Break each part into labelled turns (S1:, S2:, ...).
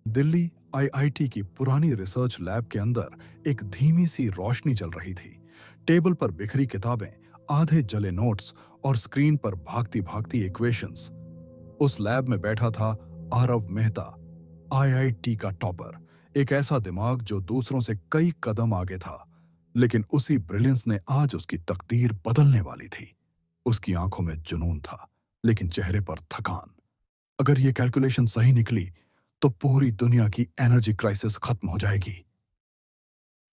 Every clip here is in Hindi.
S1: दिल्ली आईआईटी की पुरानी रिसर्च लैब के अंदर एक धीमी सी रोशनी चल रही थी। टेबल पर बिखरी किताबें, आधे जले नोट्स और स्क्रीन पर भागती भागती इक्वेशंस। उस लैब में बैठा था आरव मेहता, आईआईटी का टॉपर। एक ऐसा दिमाग जो दूसरों से कई कदम आगे था, लेकिन उसी ब्रिलियंस ने आज उसकी तकदीर बदलने वाली थी। उसकी आंखों में जुनून था, लेकिन चेहरे पर थकान। अगर ये कैलकुलेशन सही निकली तो पूरी दुनिया की एनर्जी क्राइसिस खत्म हो जाएगी।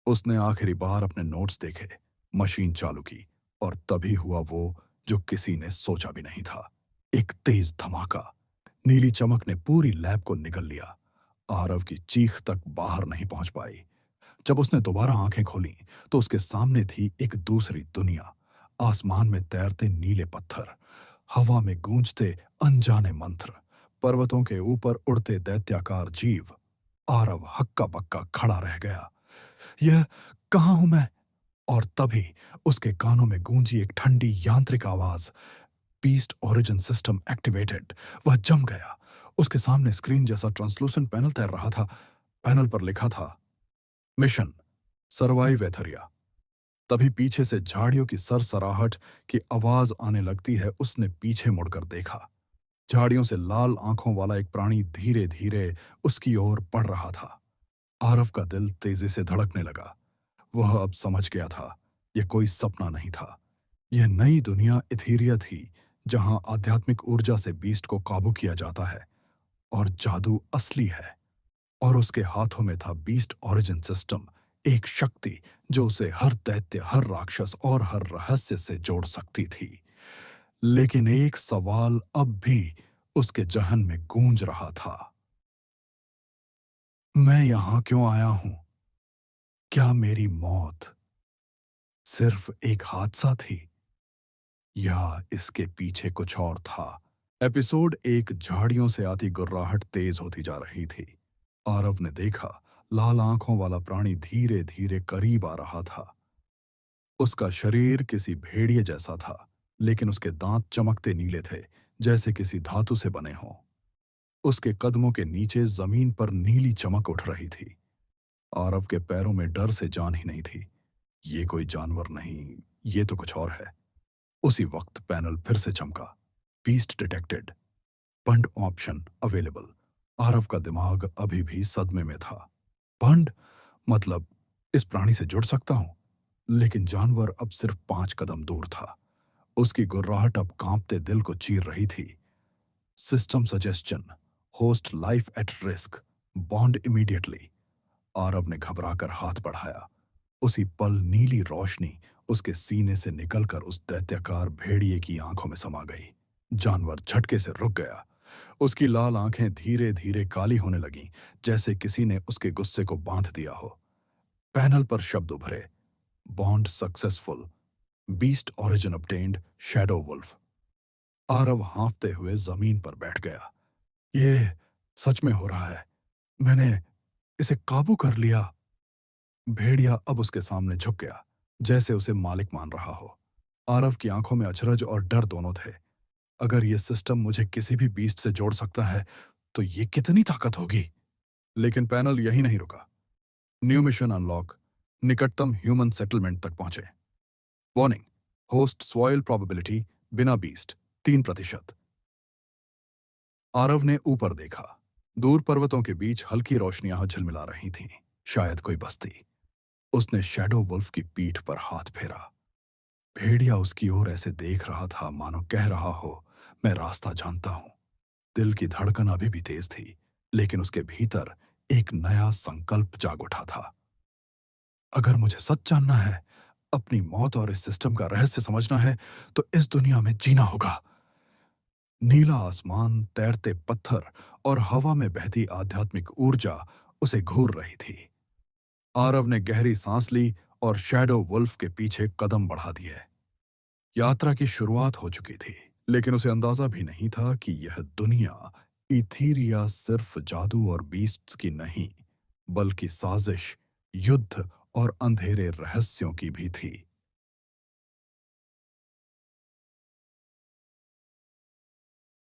S1: उसने आखिरी बार अपने नोट्स देखे, मशीन चालू की, और तभी हुआ वो जो किसी ने सोचा भी नहीं था। एक तेज धमाका। नीली चमक ने पूरी लैब को निगल लिया। आरव की चीख तक बाहर नहीं पहुंच पाई। जब उसने दोबारा आंखें खोलीं, तो उसके सामने थी एक दूसरी दुनिया। आसमान में तैरते नीले पत्थर, हवा में गूंजते अनजाने मंत्र, पर्वतों के ऊपर उड़ते दैत्याकार जीव। आरव हक्का बक्का खड़ा रह गया। यह कहाँ हूं मैं? और तभी उसके कानों में गूंजी एक ठंडी यांत्रिक आवाज। Beast origin system activated. वह जम गया। उसके सामने स्क्रीन जैसा ट्रांसलूसेंट पैनल तैर रहा था। पैनल पर लिखा था, मिशन सर्वाइव एथरिया। तभी पीछे से झाड़ियों की सरसराहट की आवाज आने लगती है। उसने पीछे मुड़कर देखा। झाड़ियों से लाल आंखों वाला एक प्राणी धीरे धीरे उसकी ओर बढ़ रहा था। आरव का दिल तेजी से धड़कने लगा। वह अब समझ गया था, यह कोई सपना नहीं था। यह नई दुनिया इथीरिया थी, जहां आध्यात्मिक ऊर्जा से बीस्ट को काबू किया जाता है और जादू असली है। और उसके हाथों में था बीस्ट ओरिजिन सिस्टम, एक शक्ति जो उसे हर दैत्य, हर राक्षस और हर रहस्य से जोड़ सकती थी। लेकिन एक सवाल अब भी उसके जहन में गूंज रहा था। मैं यहां क्यों आया हूं? क्या मेरी मौत सिर्फ एक हादसा थी, या इसके पीछे कुछ और था? एपिसोड एक। झाड़ियों से आती गुर्राहट तेज होती जा रही थी। आरव ने देखा, लाल आंखों वाला प्राणी धीरे धीरे करीब आ रहा था। उसका शरीर किसी भेड़िए जैसा था, लेकिन उसके दांत चमकते नीले थे, जैसे किसी धातु से बने हों। उसके कदमों के नीचे जमीन पर नीली चमक उठ रही थी। आरव के पैरों में डर से जान ही नहीं थी। ये कोई जानवर नहीं, ये तो कुछ और है। उसी वक्त पैनल फिर से चमका। बीस्ट डिटेक्टेड, बंड ऑप्शन अवेलेबल। आरव का दिमाग अभी भी सदमे में था। बंड? मतलब इस प्राणी से जुड़ सकता हूं? लेकिन जानवर अब सिर्फ 5 कदम दूर था। उसकी गुर्राहट अब कांपते दिल को चीर रही थी। System suggestion, host life at risk, bond immediately. Aarav ने घबराकर हाथ बढ़ाया। उसी पल नीली रोशनी उसके सीने से निकलकर उस दैत्याकार भेड़िए की आंखों में समा गई। जानवर झटके से रुक गया। उसकी लाल आंखें धीरे धीरे काली होने लगीं, जैसे किसी ने उसके गुस्से को बांध दिया हो। पैनल पर शब्द उभरे, bond successful, beast origin obtained, shadow wolf. Aarav हांफते हुए जमीन पर बैठ गया। ये सच में हो रहा है। मैंने इसे काबू कर लिया। भेड़िया अब उसके सामने झुक गया, जैसे उसे मालिक मान रहा हो। आरव की आंखों में अचरज और डर दोनों थे। अगर यह सिस्टम मुझे किसी भी बीस्ट से जोड़ सकता है, तो ये कितनी ताकत होगी। लेकिन पैनल यही नहीं रुका। न्यू मिशन अनलॉक, निकटतम ह्यूमन सेटलमेंट तक पहुंचे। वार्निंग, होस्ट सॉइल प्रोबेबिलिटी बिना बीस्ट 3%। आरव ने ऊपर देखा। दूर पर्वतों के बीच हल्की रोशनियां झिलमिला रही थीं, शायद कोई बस्ती। उसने शैडो वुल्फ की पीठ पर हाथ फेरा। भेड़िया उसकी ओर ऐसे देख रहा था मानो कह रहा हो, मैं रास्ता जानता हूं। दिल की धड़कन अभी भी तेज थी, लेकिन उसके भीतर एक नया संकल्प जाग उठा था। अगर मुझे सच जानना है, अपनी मौत और इस सिस्टम का रहस्य समझना है, तो इस दुनिया में जीना होगा। नीला आसमान, तैरते पत्थर और हवा में बहती आध्यात्मिक ऊर्जा उसे घूर रही थी। आरव ने गहरी सांस ली और शैडो वुल्फ के पीछे कदम बढ़ा दिए। यात्रा की शुरुआत हो चुकी थी, लेकिन उसे अंदाजा भी नहीं था कि यह दुनिया इथीरिया सिर्फ जादू और बीस्ट्स की नहीं, बल्कि साजिश, युद्ध और अंधेरे रहस्यों की भी थी।